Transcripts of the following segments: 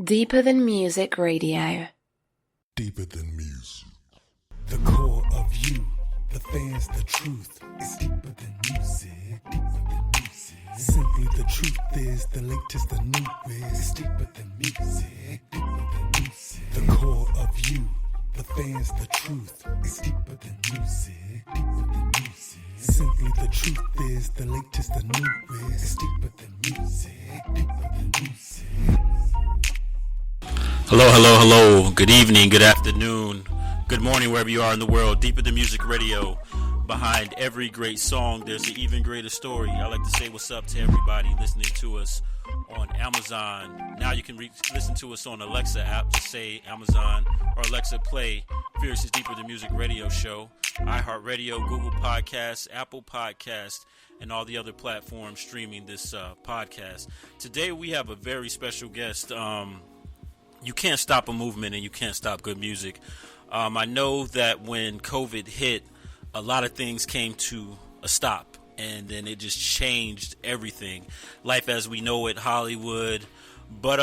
Deeper Than Music Radio. Deeper than music. The core of you, the fans, the truth is deeper than music, deeper than music. Simply the truth is the latest, the newest. It's deeper than music, deeper than music. The core of you, the fans, the truth is deeper than music, deeper than music. Simply the truth is the latest, the newest. It's deeper than music, deeper than music. Hello, hello, hello. Good evening, good afternoon, good morning, wherever you are in the world. Deeper Than Music Radio. Behind every great song, there's an even greater story. I like to say what's up to everybody listening to us on Amazon. Now you can listen to us on Alexa app. Just say Amazon or Alexa play Fierce's Deeper Than Music Radio show. iHeartRadio, Google Podcasts, Apple Podcasts, and all the other platforms streaming this podcast. Today we have a very special guest. You can't stop a movement and you can't stop good music. I know that when COVID hit, a lot of things came to a stop, and then it just changed everything. Life as we know it, Hollywood, but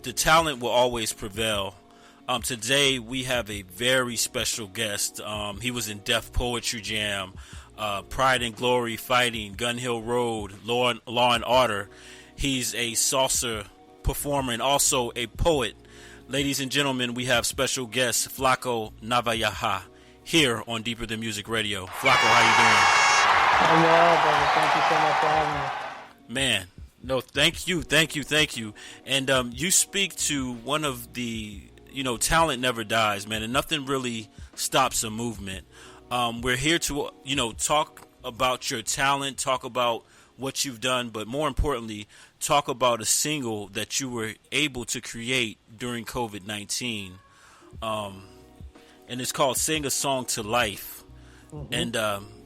the talent will always prevail. Today we have a very special guest. He was in defpoetryjam, Pride and Glory, Fighting, Gun Hill Road, Law and Order. He's a salsa performer and also a poet. Ladies and gentlemen, we have special guest Flaco Navaja here on Deeper Than Music Radio. Flaco, how I'm well, brother. Thank you so much for having me. Man, no, thank you. And you speak to one of the, talent never dies, man, and nothing really stops a movement. We're here to, talk about your talent, talk about what you've done, but more importantly, talk about a single that you were able to create during COVID-19. And it's called Sing a Song to Life. Mm-hmm. And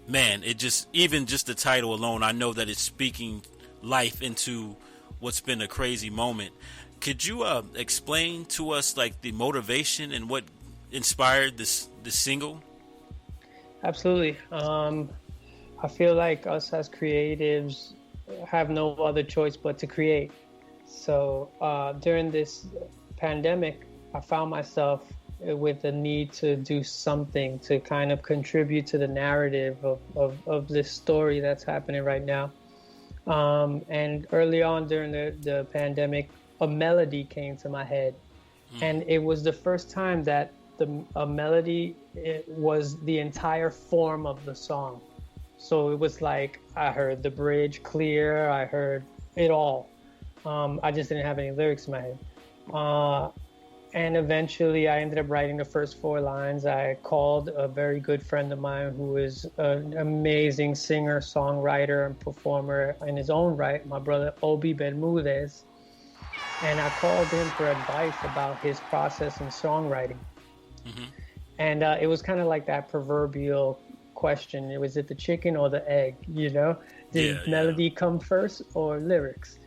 man, it just the title alone, I know that it's speaking life into what's been a crazy moment. Could you explain to us like the motivation and what inspired this single? Absolutely. I feel like us as creatives have no other choice but to create. So during this pandemic, I found myself with the need to do something to kind of contribute to the narrative of this story that's happening right now. And early on during the pandemic, a melody came to my head. And it was the first time that a melody was the entire form of the song. So it was like I heard the bridge clear, I heard it all. I just didn't have any lyrics in my head. And eventually I ended up writing the first 4 lines. I called a very good friend of mine who is an amazing singer, songwriter, and performer in his own right, my brother Obie Bermudez. And I called him for advice about his process in songwriting. Mm-hmm. And it was kind of like that proverbial question. Was it the chicken or the egg? Did melody come first or lyrics?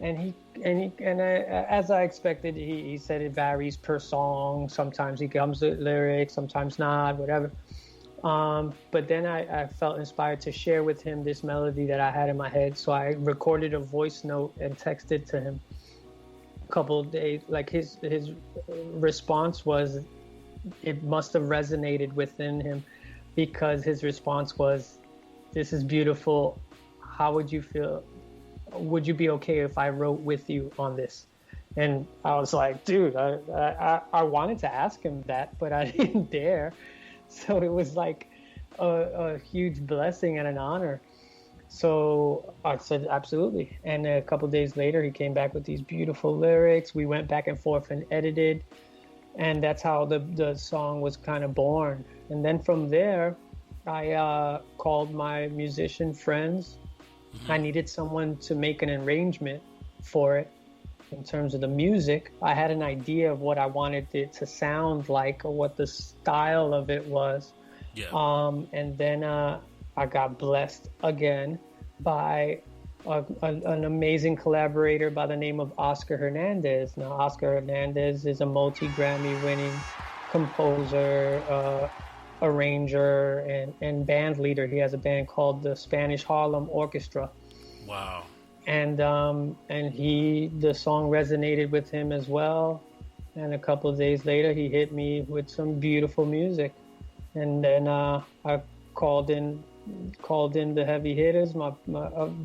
And as I expected, he said it varies per song. Sometimes he comes with lyrics, sometimes not, whatever. But then I felt inspired to share with him this melody that I had in my head. So I recorded a voice note and texted to him a couple of days. Like his response was, it must have resonated within him, because his response was, "This is beautiful. How would you feel? Would you be okay if I wrote with you on this?" And I was like, dude, I wanted to ask him that, but I didn't dare. So it was like a huge blessing and an honor. So I said, absolutely. And a couple of days later, he came back with these beautiful lyrics. We went back and forth and edited. And that's how the song was kind of born. And then from there, I called my musician friends. Mm-hmm. I needed someone to make an arrangement for it in terms of the music. I had an idea of what I wanted it to sound like or what the style of it was. Yeah. And then I got blessed again by an amazing collaborator by the name of Oscar Hernandez. Now, Oscar Hernandez is a multi-Grammy winning composer, arranger, and band leader. He has a band called the Spanish Harlem Orchestra. Wow. and the song resonated with him as well. And a couple of days later, he hit me with some beautiful music, and then I called in the heavy hitters, my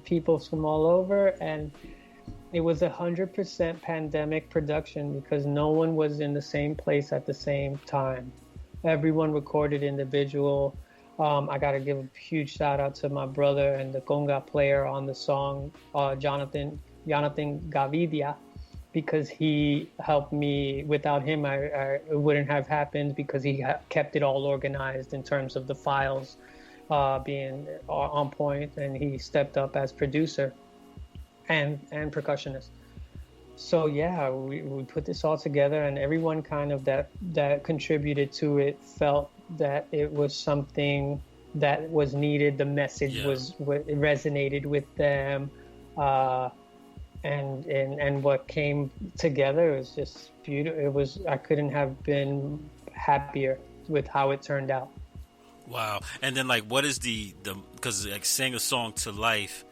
people from all over, and it was 100% pandemic production because no one was in the same place at the same time. Everyone recorded individual. I got to give a huge shout out to my brother and the conga player on the song, Jonathan Gavidia, because he helped me. Without him, it wouldn't have happened because he kept it all organized in terms of the files being on point, and he stepped up as producer and percussionist. So yeah, we put this all together, and everyone kind of that contributed to it felt that it was something that was needed. The message it resonated with them, and what came together was just beautiful. I couldn't have been happier with how it turned out. Wow. And then like, what is because like sing a song to life,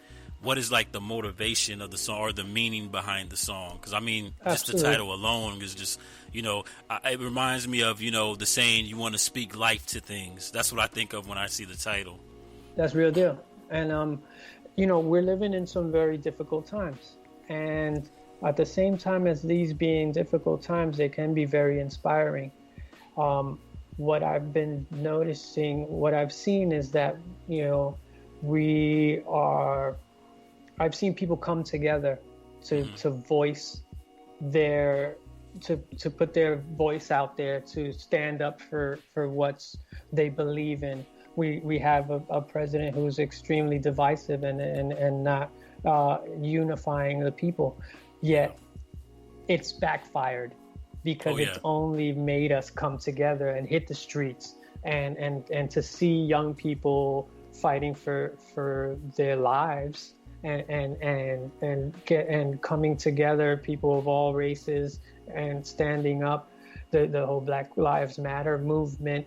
what is like the motivation of the song or the meaning behind the song? Because I mean, just the title alone is just, it reminds me of, the saying, you want to speak life to things. That's what I think of when I see the title. That's real deal. And, we're living in some very difficult times. And at the same time as these being difficult times, they can be very inspiring. What I've been noticing, what I've seen is that, I've seen people come together to voice to put their voice out there, to stand up for what they believe in. We have a president who's extremely divisive and not unifying the people, yet it's backfired because it's only made us come together and hit the streets and to see young people fighting for their lives and coming together, people of all races, and standing up. The whole Black Lives Matter movement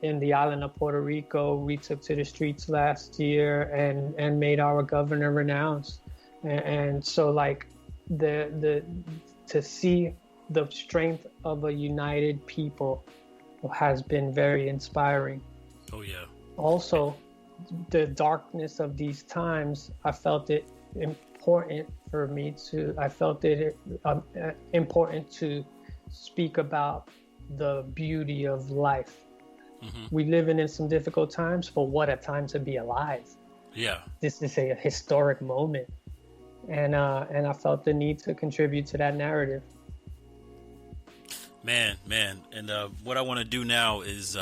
in the island of Puerto Rico, we took to the streets last year and made our governor renounce. And so like to see the strength of a united people has been very inspiring. Oh yeah. Also, the darkness of these times, I felt it important for me important to speak about the beauty of life. Mm-hmm. We living in some difficult times, but what a time to be alive. Yeah. This is a historic moment. And I felt the need to contribute to that narrative. Man. And what I want to do now is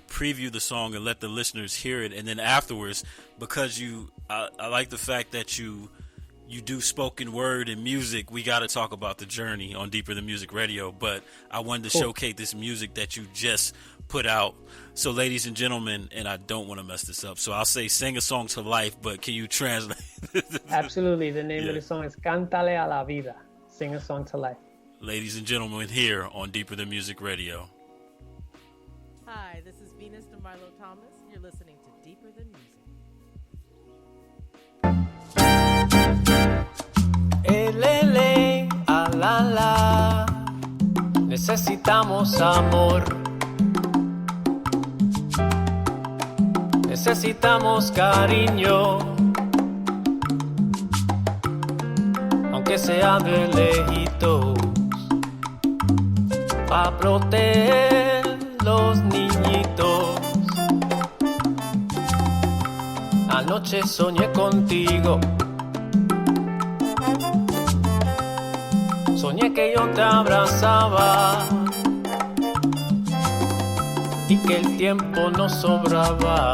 preview the song and let the listeners hear it. And then afterwards, because I like the fact that you do spoken word and music, we got to talk about the journey on Deeper Than Music Radio. But I wanted to showcase this music that you just put out. So ladies and gentlemen, and I don't want to mess this up, so I'll say sing a song to life, but can you translate? Absolutely. The name of the song is Cántale A La Vida. Sing a song to life. Ladies and gentlemen, here on Deeper Than Music Radio. Hi, this is Venus DeMarlo Thomas. You're listening to Deeper Than Music. Elele, a la la, necesitamos amor, necesitamos cariño, aunque sea de lejitos, pa' proteger los niñitos. Anoche soñé contigo, soñé que yo te abrazaba y que el tiempo no sobraba,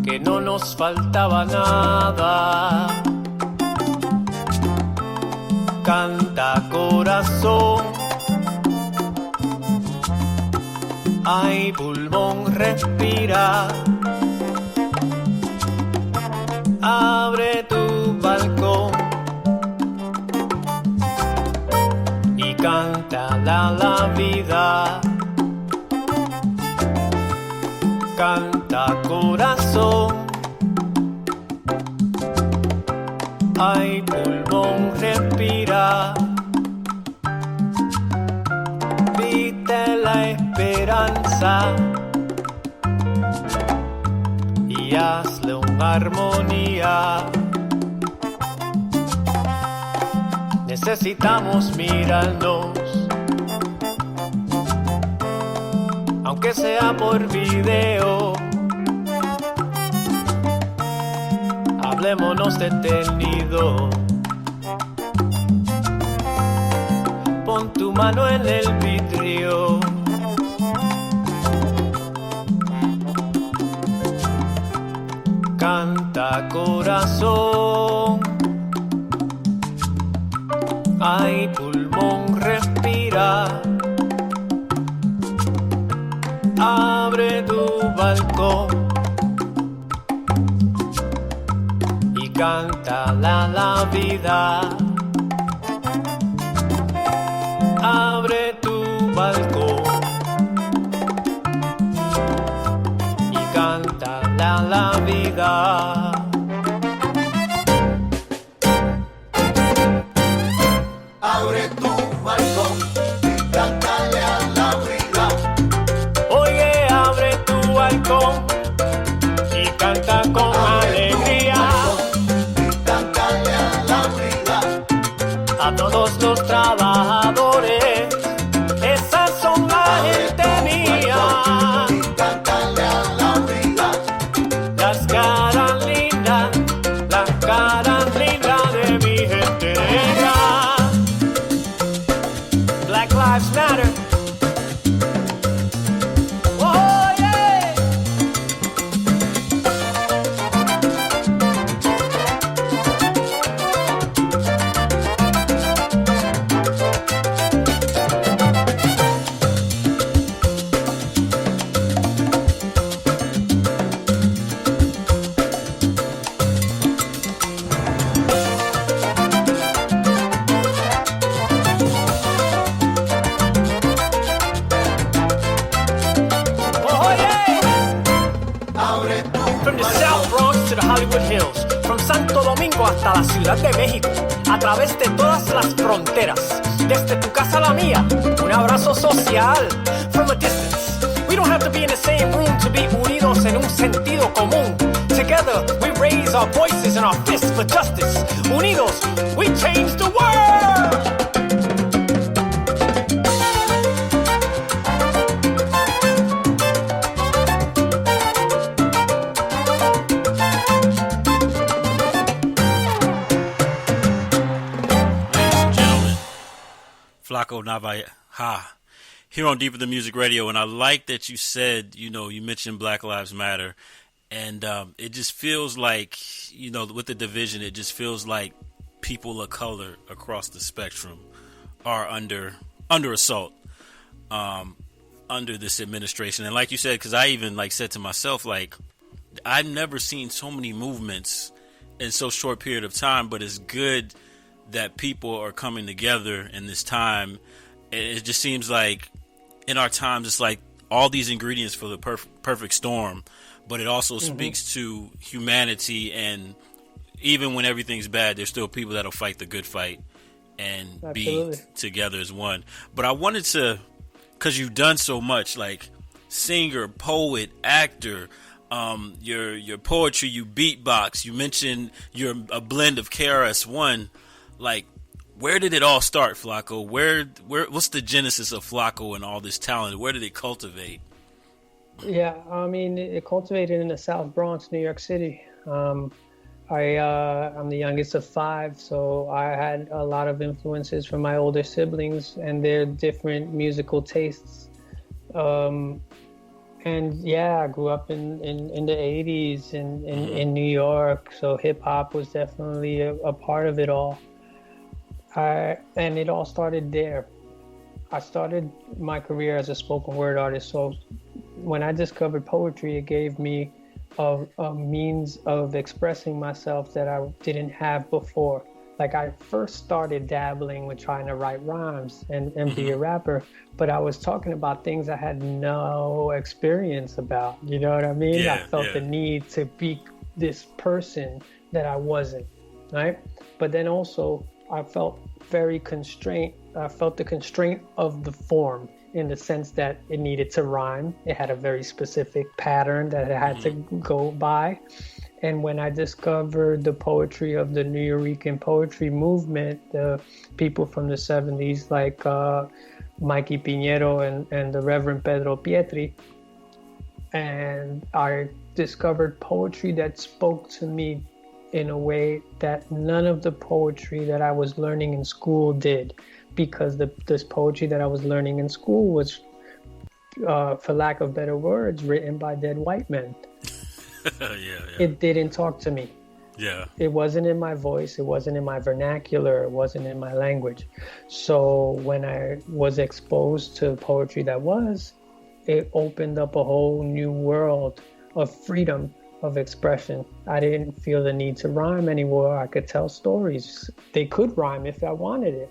que no nos faltaba nada. Canta corazón, ay pulmón respira, abre tu balcón y cántala la vida. Canta corazón, Ay, pulmón, respira. Viste la esperanza y hazle una armonía. Necesitamos mirarnos, aunque sea por video. Hablémonos detenido. Pon tu mano en el vidrio. Canta, corazón. Ay, pulmón, respira. Abre tu balcón y cántale a la vida. Abre tu balcón y cántale a la vida. Abre tu balcón y cántale a la vida. Oye, abre tu balcón y canta con alegría. Y cántale a la vida. A todos los trabajadores, esas son la gente mía. Y cántale a la vida. Las caras lindas de mi gente negra. Black Lives Matter. Oh, yeah. Oh, yeah. Abre tu From the South Bronx to the Hollywood Hills, from Santo Domingo hasta la Ciudad de México, a través de todas las fronteras, desde tu casa a la mía, un abrazo social. From a distance, we don't have to be in the same room to be unidos en un sentido común. Together, we raise our voices and our fists for justice. Unidos, we change the world. Ladies and gentlemen, Flaco Navaja here on Deeper Than Music Radio. And I like that you said, you mentioned Black Lives Matter. And it just feels like, with the division, it just feels like people of color across the spectrum are under assault under this administration. And like you said, because I even said to myself, I've never seen so many movements in so short period of time, but it's good that people are coming together in this time. It just seems like in our times, it's like all these ingredients for the perfect storm, but it also speaks to humanity. And even when everything's bad, there's still people that'll fight the good fight and Absolutely. be together as one. But I wanted to, because you've done so much, like singer, poet, actor, your poetry, you beatbox, you mentioned you're a blend of KRS-One. Where did it all start, Flaco? What's the genesis of Flaco and all this talent? Where did it cultivate? Yeah, I mean, it cultivated in the South Bronx, New York City. I'm the youngest of 5, so I had a lot of influences from my older siblings and their different musical tastes. And yeah, I grew up in the 80s in New York, so hip hop was definitely a part of it all. And it all started there. I started my career as a spoken word artist, so when I discovered poetry, it gave me a means of expressing myself that I didn't have before. I first started dabbling with trying to write rhymes and be a rapper, but I was talking about things I had no experience about. You know what I mean? Yeah, I felt the need to be this person that I wasn't. right? But then also I felt very constrained. I felt the constraint of the form in the sense that it needed to rhyme. It had a very specific pattern that it had to go by. And when I discovered the poetry of the Nuyorican poetry movement, the people from the 70s like Mikey Piñero and the Reverend Pedro Pietri, and I discovered poetry that spoke to me in a way that none of the poetry that I was learning in school did, because this poetry that I was learning in school was, for lack of better words, written by dead white men. Yeah. It didn't talk to me. Yeah. It wasn't in my voice. It wasn't in my vernacular. It wasn't in my language. So when I was exposed to poetry that was, it opened up a whole new world of freedom of expression. I didn't feel the need to rhyme anymore. I could tell stories. They could rhyme if I wanted it.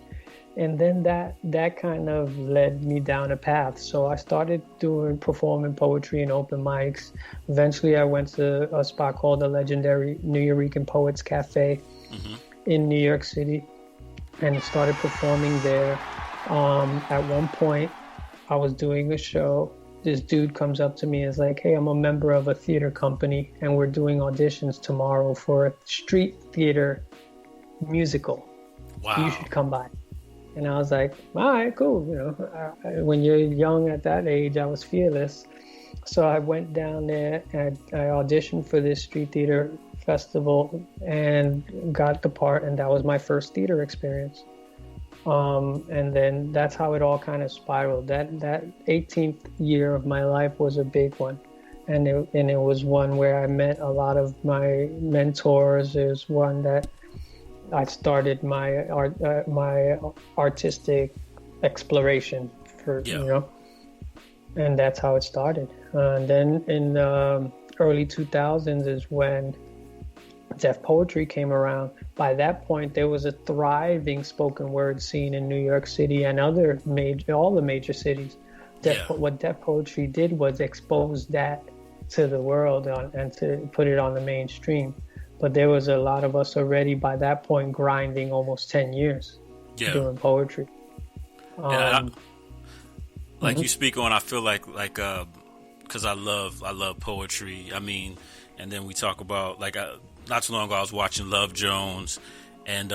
And then that kind of led me down a path. So I started performing poetry in open mics. Eventually I went to a spot called the legendary Nuyorican Poets Café in New York City and started performing there. At one point I was doing a show. This dude comes up to me and is like, hey, I'm a member of a theater company and we're doing auditions tomorrow for a street theater musical. Wow. You should come by. And I was like, all right, cool. You know, when you're young at that age, I was fearless. So I went down there and I auditioned for this street theater festival and got the part. And that was my first theater experience. And then that's how it all kind of spiraled. That 18th year of my life was a big one. And it was one where I met a lot of my mentors. It was one that I started my artistic exploration for, you know, and that's how it started. And then in the early 2000s is when Def Poetry came around. By that point, there was a thriving spoken word scene in New York City and all the major cities. What Def Poetry did was expose that to the world and to put it on the mainstream. But there was a lot of us already by that point grinding almost 10 years doing poetry. You speak on, I feel like because I love poetry. I mean, and then we talk about not too long ago I was watching Love Jones, and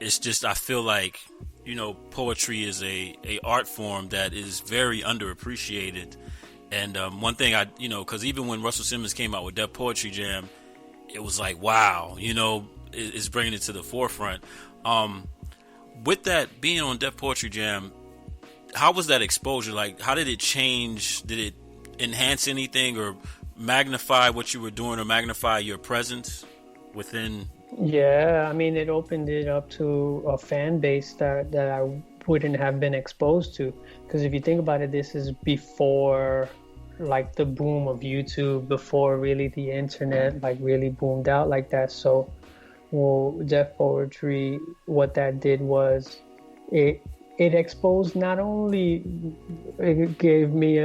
it's just I feel like, you know, poetry is a art form that is very underappreciated. And one thing because even when Russell Simmons came out with Def Poetry Jam, it was like, wow, you know, it's bringing it to the forefront. With that being on Def Poetry Jam, how was that exposure? Like, how did it change? Did it enhance anything or magnify what you were doing or magnify your presence within? Yeah, I mean, it opened it up to a fan base that I wouldn't have been exposed to. Because if you think about it, this is before like the boom of YouTube, before really the internet like really boomed out like that. So Def Poetry, what that did was it exposed, not only it gave me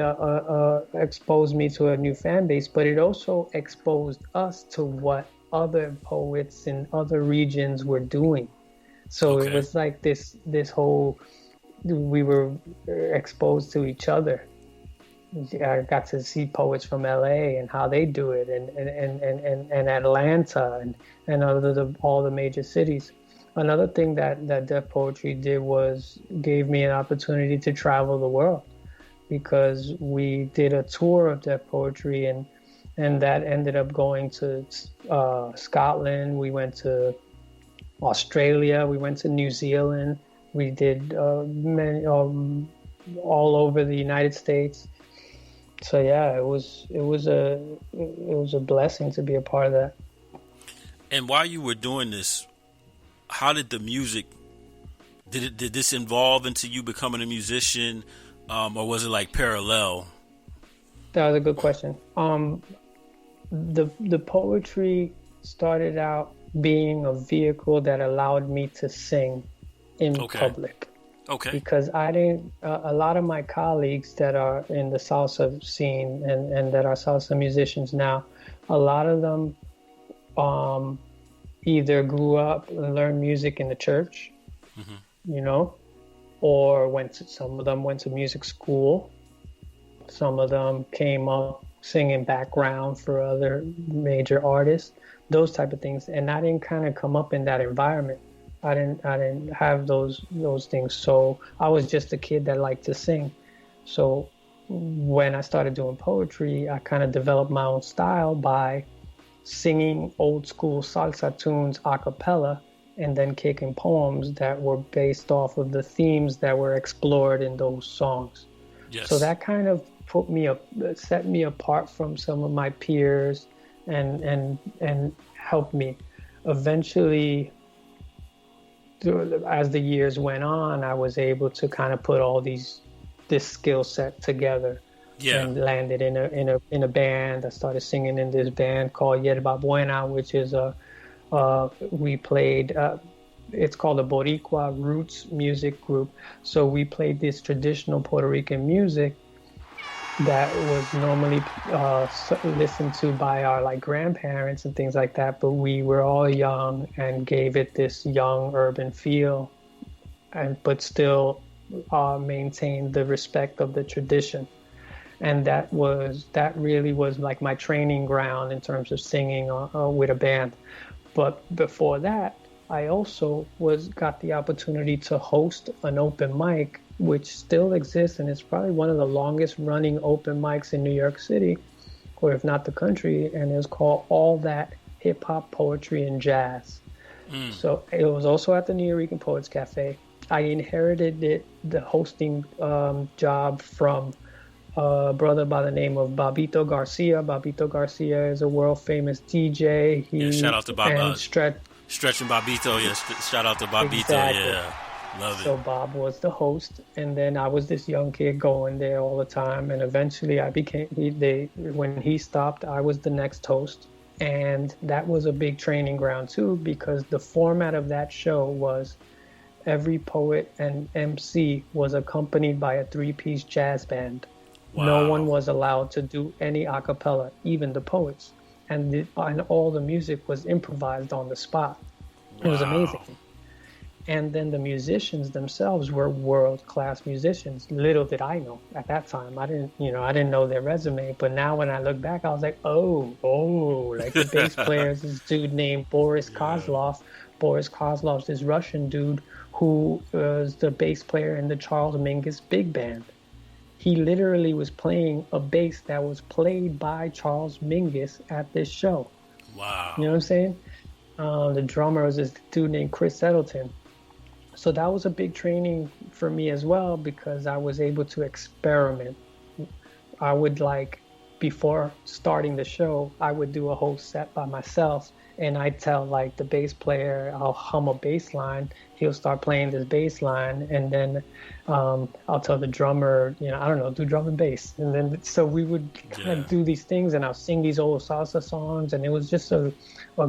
exposed me to a new fan base, but it also exposed us to what other poets in other regions were doing. So it was like this whole, we were exposed to each other. I got to see poets from LA and how they do it, and Atlanta and all the major cities. Another thing that Def Poetry did was gave me an opportunity to travel the world, because we did a tour of Def Poetry and that ended up going to Scotland. We went to Australia. We went to New Zealand. We did many all over the United States. So yeah, it was a blessing to be a part of that. And while you were doing this, how did the music did this evolve into you becoming a musician, or was it like parallel? That was a good question. The poetry started out being a vehicle that allowed me to sing in public. Okay. Because I didn't, a lot of my colleagues that are in the salsa scene and that are salsa musicians now, a lot of them either grew up and learned music in the church, you know, or some of them went to music school. Some of them came up singing background for other major artists, those type of things. And I didn't kind of come up in that environment. I didn't have those things. So I was just a kid that liked to sing. So when I started doing poetry, I kind of developed my own style by singing old school salsa tunes a cappella, and then kicking poems that were based off of the themes that were explored in those songs. Yes. So that kind of set me apart from some of my peers, and helped me. Eventually, as the years went on, I was able to kind of put all this skill set together. Yeah. And landed in a band. I started singing in this band called Yerba Buena, which is we played. It's called a Boricua Roots music group. So we played this traditional Puerto Rican music that was normally listened to by our like grandparents and things like that. But we were all young and gave it this young urban feel, but still maintained the respect of the tradition. And that really was like my training ground in terms of singing with a band. But before that, I also got the opportunity to host an open mic, which still exists, and it's probably one of the longest running open mics in New York City, or if not the country, and it's called All That Hip Hop, Poetry, and Jazz. So it was also at the Nuyorican Poets Café. I inherited the hosting job from a brother by the name of Babito Garcia. Babito Garcia is a world famous DJ. Shout out to Bob. Stretch and Babito. Shout out to Babito. Exactly. Yeah, love it. So Bob was the host, and then I was this young kid going there all the time. And eventually, when he stopped, I was the next host, and that was a big training ground too, because the format of that show was every poet and MC was accompanied by a 3-piece jazz band. Wow. No one was allowed to do any a cappella, even the poets. And all the music was improvised on the spot. It was amazing. And then the musicians themselves were world-class musicians. Little did I know at that time. I didn't know their resume. But now when I look back, I was like, like the bass player is this dude named Boris Kozlov. Boris Kozlov's this Russian dude who was the bass player in the Charles Mingus Big Band. He literally was playing a bass that was played by Charles Mingus at this show. Wow. You know what I'm saying? The drummer was this dude named Chris Settleton. So that was a big training for me as well, because I was able to experiment. I would before starting the show, I would do a whole set by myself, and I'd tell the bass player, I'll hum a bass line, he'll start playing this bass line, and then I'll tell the drummer, do drum and bass. And then so we would kind of do these things, and I'll sing these old salsa songs, and it was just a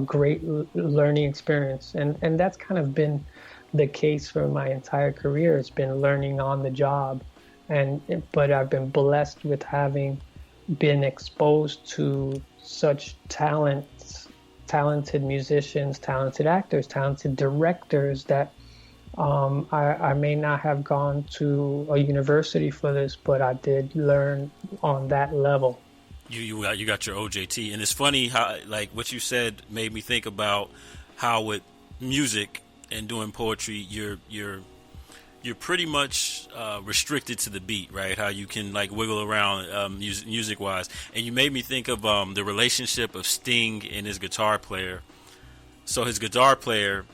great learning experience. And that's kind of been the case for my entire career. It's been learning on the job, but I've been blessed with having been exposed to such talented musicians, talented actors, talented directors that I may not have gone to a university for this, but I did learn on that level. You got your OJT, and it's funny how what you said made me think about how with music and doing poetry, you're pretty much restricted to the beat, right? How you can wiggle around music wise, and you made me think of the relationship of Sting and his guitar player. So his guitar player,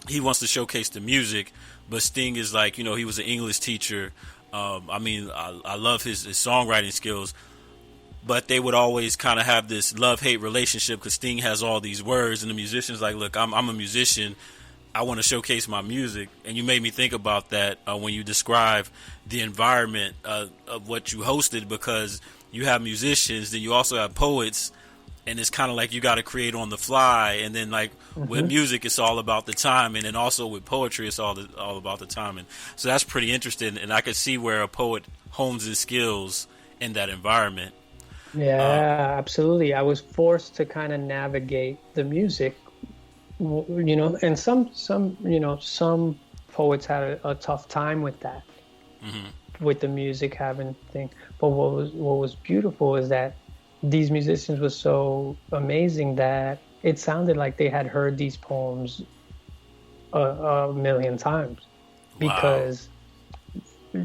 he wants to showcase the music, but Sting is he was an English teacher. I love his songwriting skills, but they would always kind of have this love-hate relationship because Sting has all these words, and the musician's like, look, I'm a musician. I want to showcase my music. And you made me think about that when you describe the environment of what you hosted, because you have musicians, then you also have poets, and it's kind of like you got to create on the fly. And then with music, it's all about the timing, and also with poetry, it's all about the timing. So that's pretty interesting, and I could see where a poet hones his skills in that environment. Yeah, absolutely. I was forced to kind of navigate the music and some poets had a tough time with that, with the music having thing. But what was beautiful is that these musicians were so amazing that it sounded like they had heard these poems a million times, because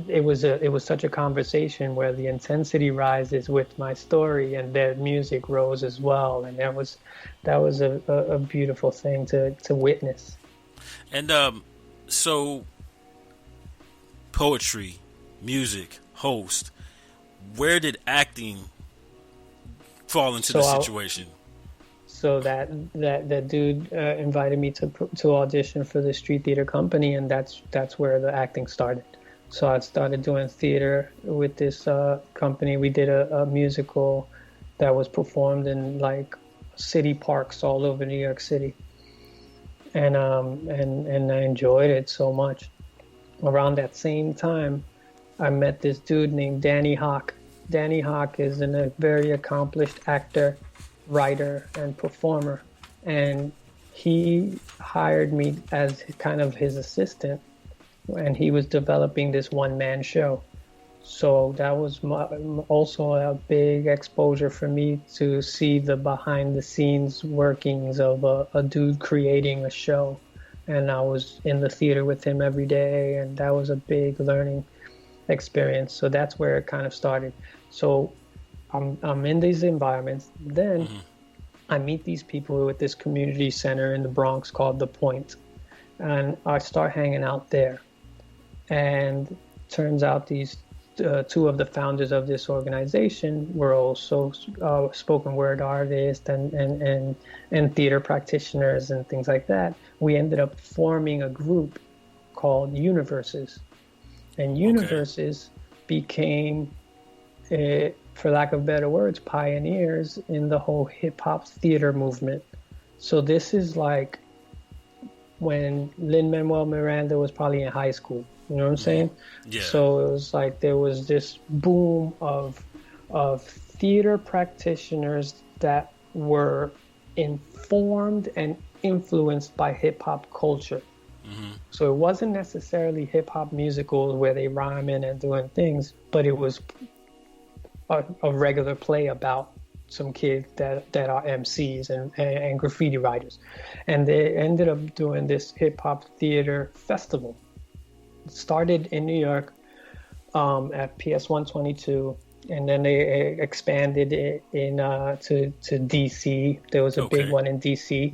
it was such a conversation where the intensity rises with my story and their music rose as well, and that was a beautiful thing to witness. And so poetry, music, host, where did acting fall into the situation? So that dude invited me to audition for the street theater company, and that's where the acting started. So I started doing theater with this company. We did a musical that was performed in like city parks all over New York City, and I enjoyed it so much. Around that same time, I met this dude named Danny Hawk. Danny Hawk is a very accomplished actor, writer, and performer, and he hired me as kind of his assistant, and he was developing this one-man show. So that was also a big exposure for me to see the behind-the-scenes workings of a dude creating a show. And I was in the theater with him every day, and that was a big learning experience. So that's where it kind of started. So I'm in these environments. Then I meet these people at this community center in the Bronx called The Point, and I start hanging out there. And turns out these two of the founders of this organization were also spoken word artists and theater practitioners and things like that. We ended up forming a group called Universes, and Universes became, for lack of better words, pioneers in the whole hip-hop theater movement. So this is like when Lin-Manuel Miranda was probably in high school. You know what I'm saying? Yeah. So it was like there was this boom of theater practitioners that were informed and influenced by hip-hop culture. So it wasn't necessarily hip-hop musicals where they rhyming and doing things, but it was a regular play about some kids that are MCs and graffiti writers. And they ended up doing this hip-hop theater festival. It started in New York at PS 122, and then they expanded it to DC. There was a big one in DC.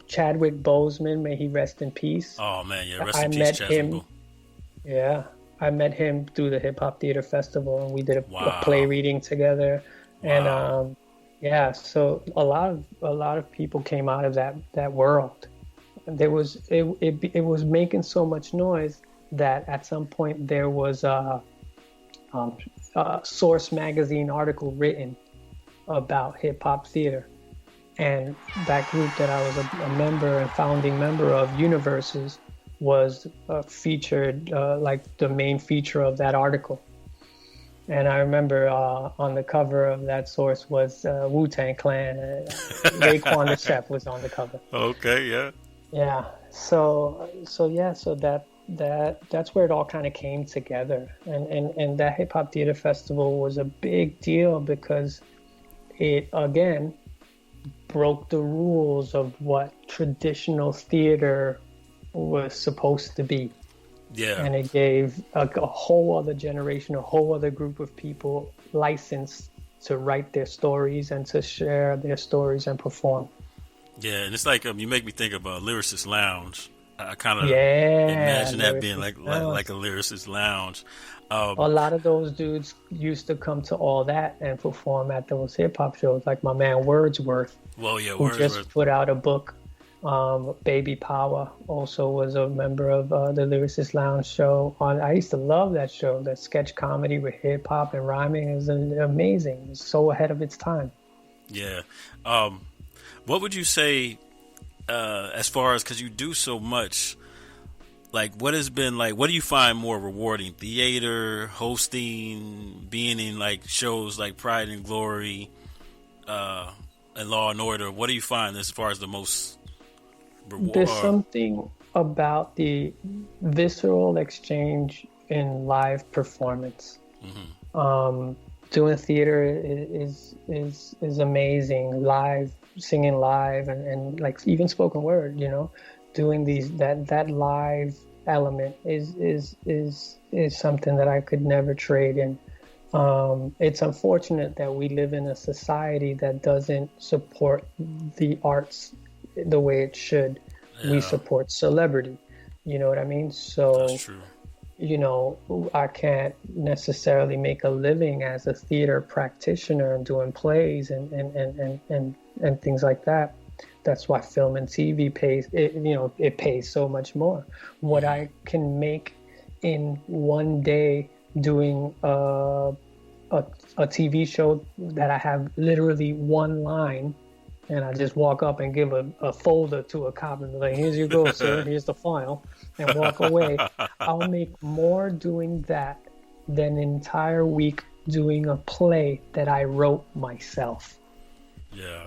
Chadwick Boseman, may he rest in peace. Oh man, yeah, rest in peace, Chadwick. Yeah, I met him through the Hip Hop Theater Festival, and we did a play reading together. Wow. And so a lot of people came out of that world. There was it was making so much noise that at some point there was a Source magazine article written about hip hop theater. And that group that I was a member and founding member of, Universes, was featured, like the main feature of that article. And I remember on the cover of that Source was Wu-Tang Clan. Raekwon the Chef was on the cover. Okay, yeah. Yeah. So that's where it all kind of came together. And that Hip Hop Theater Festival was a big deal because it, again, broke the rules of what traditional theater was supposed to be. Yeah. And it gave a whole other generation, a whole other group of people license to write their stories and to share their stories and perform. Yeah, and it's like you make me think of a Lyricist Lounge. I kind of imagine that being like a Lyricist Lounge. A lot of those dudes used to come to all that and perform at those hip-hop shows, like my man Wordsworth. Well, yeah, who just put out a book. Baby Power also was a member of the Lyricist Lounge show. I used to love that show. That sketch comedy with hip-hop and rhyming is amazing. It's so ahead of its time. Yeah. What would you say as far as, because you do so much, like what has been like, what do you find more rewarding? Theater, hosting, being in like shows like Pride and Glory, and Law and Order? What do you find as far as the most There's something about the visceral exchange in live performance. Doing theater is amazing. Live, singing live, and like even spoken word, doing that live element is something that I could never trade in. It's unfortunate that we live in a society that doesn't support the arts the way it should. Yeah. We support celebrity. You know what I mean? So, that's true. I can't necessarily make a living as a theater practitioner and doing plays and things like that. That's why film and TV pays, it pays so much more. What I can make in one day doing a TV show that I have literally one line, and I just walk up and give a folder to a cop and be like, "Here's you go, sir. Here's the file," and walk away. I'll make more doing that than an entire week doing a play that I wrote myself. Yeah.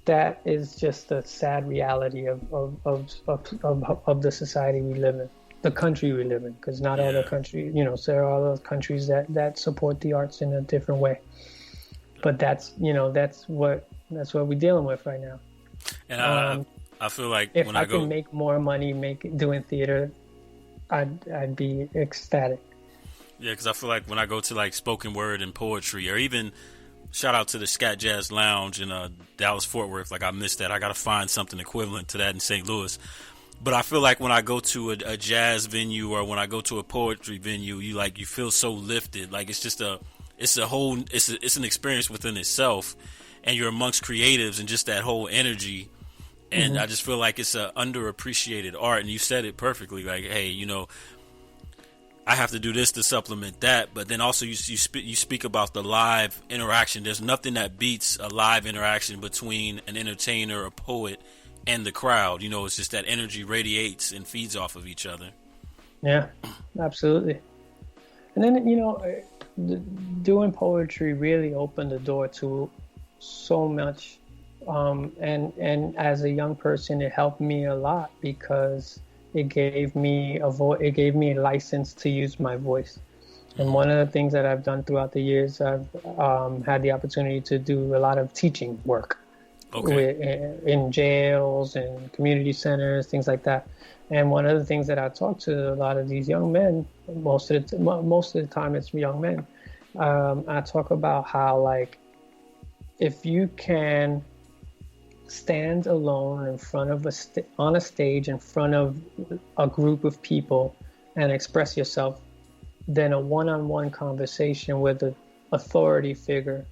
That is just a sad reality of the society we live in, the country we live in, because not all the countries, there are other countries that support the arts in a different way. But that's what we're dealing with right now. And I feel like if I can make more money doing theater, I'd be ecstatic. Yeah, because I feel like when I go to like spoken word and poetry, or even shout out to the Scat Jazz Lounge in Dallas Fort Worth, like I missed that. I got to find something equivalent to that in St. Louis. But I feel like when I go to a jazz venue or when I go to a poetry venue, you feel so lifted. Like it's an experience within itself, and you're amongst creatives and just that whole energy. And I just feel like it's a underappreciated art. And you said it perfectly. Like, hey, I have to do this to supplement that. But then also you speak about the live interaction. There's nothing that beats a live interaction between an entertainer, a poet, and the crowd. It's just that energy radiates and feeds off of each other. Yeah, absolutely. And then, doing poetry really opened the door to so much. And as a young person, it helped me a lot because it gave me it gave me a license to use my voice. And one of the things that I've done throughout the years, I've had the opportunity to do a lot of teaching work. Okay. In jails and community centers, things like that. And one of the things that I talk to a lot of these young men, most of the time it's young men, I talk about how, like, if you can stand alone in front of on a stage in front of a group of people and express yourself, then a one-on-one conversation with an authority figure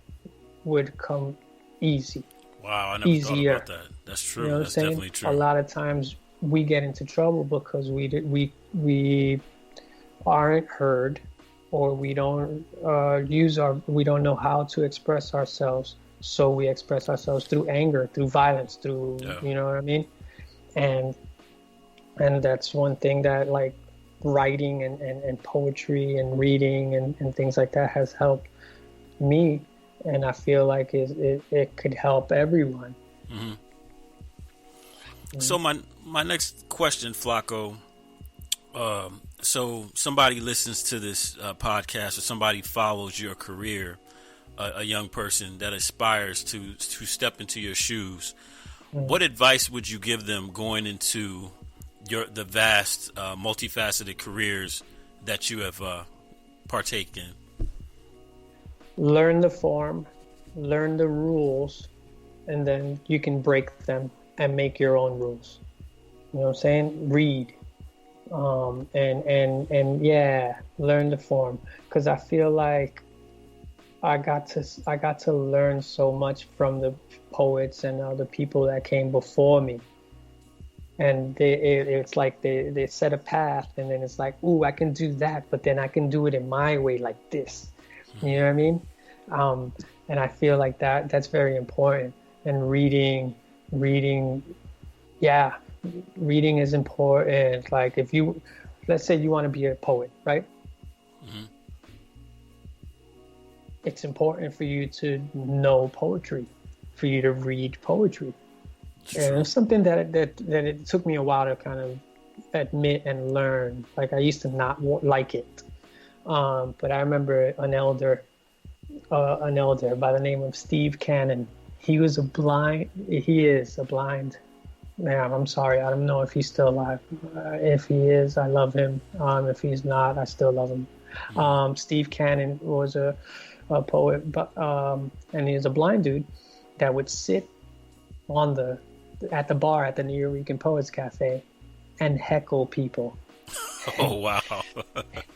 would come easy. Wow, I never thought about that. That's true. That's definitely true. A lot of times we get into trouble because we aren't heard, or we don't we don't know how to express ourselves. So we express ourselves through anger, through violence, through you know what I mean? And that's one thing that, like, writing and poetry and reading and things like that has helped me. And I feel like it could help everyone. Mm-hmm. So my next question, Flaco. So somebody listens to this podcast, or somebody follows your career, a young person that aspires to step into your shoes. Mm-hmm. What advice would you give them going into the vast, multifaceted careers that you have partaken in? Learn the form, learn the rules, and then you can break them and make your own rules. You know what I'm saying? Read, and learn the form. Because I feel like I got to learn so much from the poets and other people that came before me. And it's like they set a path, and then it's like, ooh, I can do that, but then I can do it in my way, like this. You know what I mean? And I feel like that's very important. And reading is important. Like, let's say you want to be a poet, right? Mm-hmm. It's important for you to know poetry, for you to read poetry. And it was something that it took me a while to kind of admit and learn. Like I used to not like it, but I remember an elder by the name of Steve Cannon. He is a blind man. I'm sorry, I don't know if he's still alive. If he is, I love him. If he's not, I still love him. Steve Cannon was a poet, but and he's a blind dude that would sit at the bar at the Nuyorican Poets Café and heckle people. Oh, wow.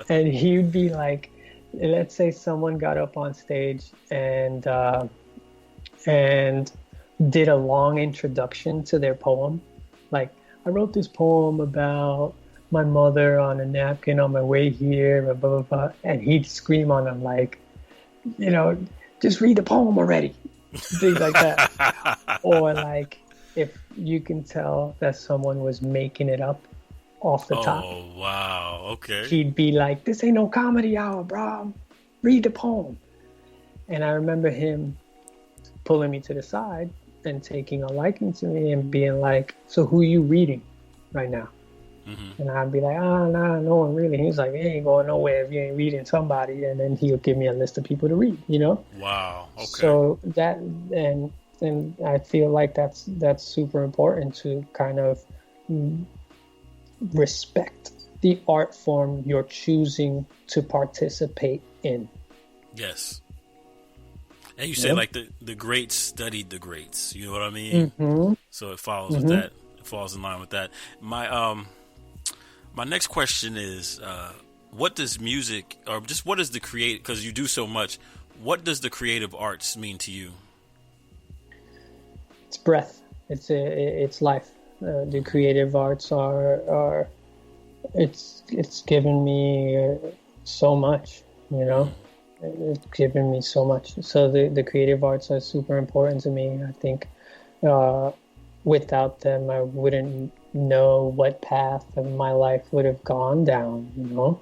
And he'd be like, let's say someone got up on stage and did a long introduction to their poem. Like, I wrote this poem about my mother on a napkin on my way here, blah, blah, blah. And he'd scream on them like, just read the poem already. Things like that. Or like, if you can tell that someone was making it up off the top. Oh, wow. Okay. He'd be like, this ain't no comedy hour, bro. Read the poem. And I remember him pulling me to the side and taking a liking to me and being like, so who are you reading right now? Mm-hmm. And I'd be like, nah, no one really. He's like, you ain't going nowhere if you ain't reading somebody. And then he'll give me a list of people to read, Wow. Okay. So that, and I feel like that's super important to kind of respect the art form you're choosing to participate in. Yes. And you say like the greats studied the greats. You know what I mean? Mm-hmm. So it follows with that. It falls in line with that. My next question is, what does music, or just what is the creative? Because you do so much. What does the creative arts mean to you? It's breath. It's life. The creative arts are it's given me so much. It's given me so much. So the creative arts are super important to me. I think without them, I wouldn't know what path of my life would have gone down.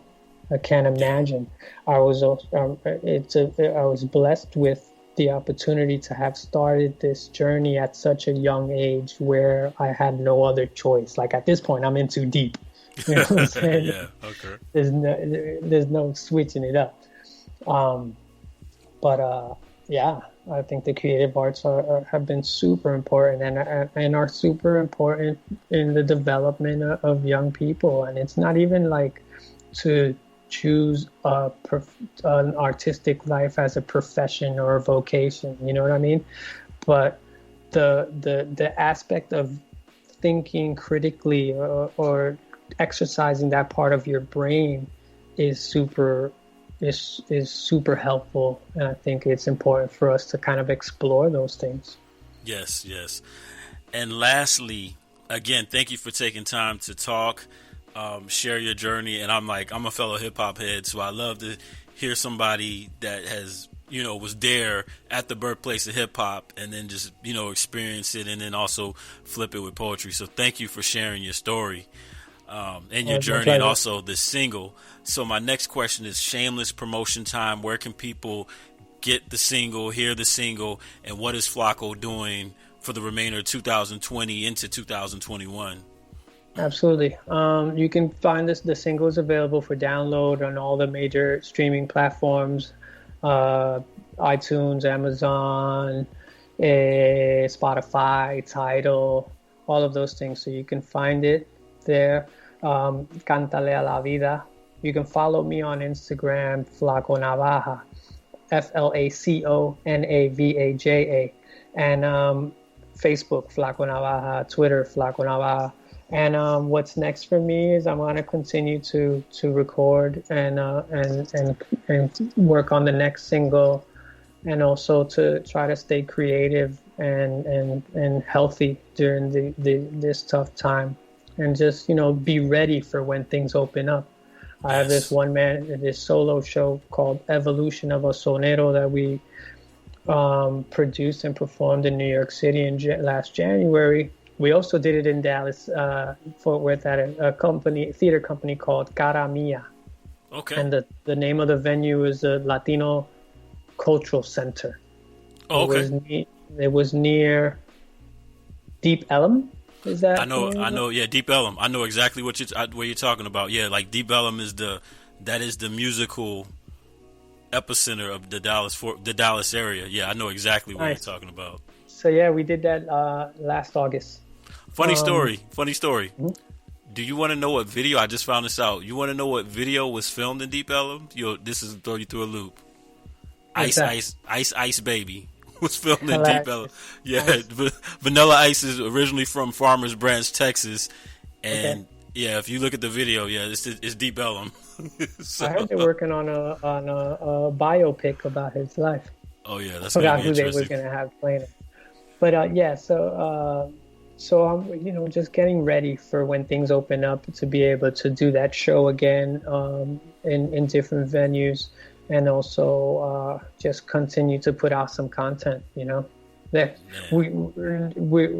I can't imagine. I was blessed with the opportunity to have started this journey at such a young age where I had no other choice. Like at this point, I'm in too deep. You know what I'm saying? Yeah. Okay. There's no switching it up. I think the creative arts have been super important and are super important in the development of young people. And it's not even like to choose an artistic life as a profession or a vocation. You know what I mean? But the aspect of thinking critically or exercising that part of your brain is super helpful, and I think it's important for us to kind of explore those things. Yes. And lastly, again, thank you for taking time to talk, share your journey. And I'm a fellow hip hop head, so I love to hear somebody that has, was there at the birthplace of hip hop and then just, experience it and then also flip it with poetry. So thank you for sharing your story. And your journey, and also the single. So my next question is shameless promotion time. Where can people get the single, hear the single, and what is Flaco doing for the remainder of 2020 into 2021? Absolutely. You can find the single is available for download on all the major streaming platforms, iTunes, Amazon, Spotify, Tidal, all of those things. So you can find it there. Cántale A La Vida. You can follow me on Instagram, Flaco Navaja, FlacoNavaja, and Facebook, Flaco Navaja, Twitter, Flaco Navaja. And what's next for me is I'm going to continue to record and work on the next single, and also to try to stay creative and healthy during this tough time. And just, be ready for when things open up. I have this solo show called Evolution of A Sonero that we produced and performed in New York City in last January. We also did it in Dallas, Fort Worth, at a theater company called Cara Mia. Okay. And the name of the venue is the Latino Cultural Center. Oh, okay. It was near Deep Ellum? Is that? I know. Yeah, Deep Ellum. I know exactly what you're talking about. Yeah, like Deep Ellum is the musical epicenter of the Dallas area. Yeah, I know exactly what you're talking about. So yeah, we did that last August. Funny story. Mm-hmm. Do you want to know what video? I just found this out. You want to know what video was filmed in Deep Ellum? This is throw you through a loop. Ice Baby was filmed in Deep Ellum. Yeah, nice. Vanilla Ice is originally from Farmers Branch, Texas, and yeah, if you look at the video, it's Deep Ellum. So, I heard they're working on a biopic about his life. Oh yeah, that's forgot who they were going to have playing it. But so I'm just getting ready for when things open up to be able to do that show again in different venues, and also just continue to put out some content. That we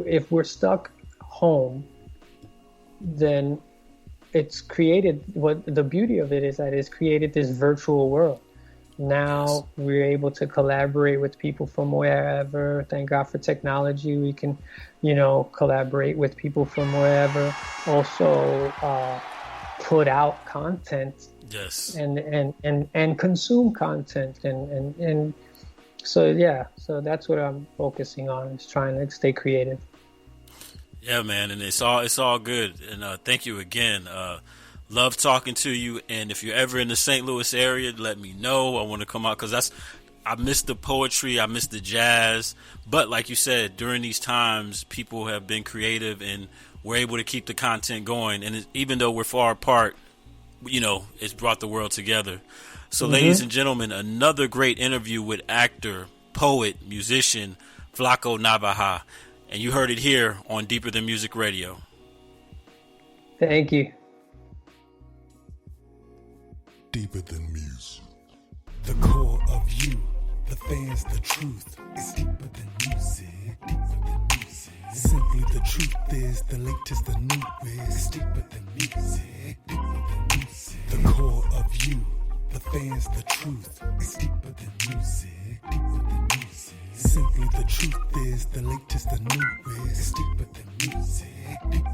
if we're stuck home, then it's created, what the beauty of it is that it's created this virtual world. Now we're able to collaborate with people from wherever. Thank God for technology. We can, collaborate with people from wherever. Also, put out content. Yes. And consume content. And so that's what I'm focusing on, is trying to stay creative. Yeah, man, and it's all good. And thank you again. Love talking to you, and if you're ever in the St. Louis area, let me know. I want to come out because I miss the poetry, I miss the jazz. But like you said, during these times, people have been creative and we're able to keep the content going. And even though we're far apart, it's brought the world together. So, ladies and gentlemen, another great interview with actor, poet, musician Flaco Navaja, and you heard it here on Deeper Than Music Radio. Thank you. Deeper than music. The core of you, the fans, the truth is deeper than music. Deeper than music. Simply the truth is the latest, the newest. It's deeper than music. Deeper than music. The core of you, the fans, the truth is deeper than music. Deeper than music. Simply the truth is the latest, the newest. It's deeper than music. Deeper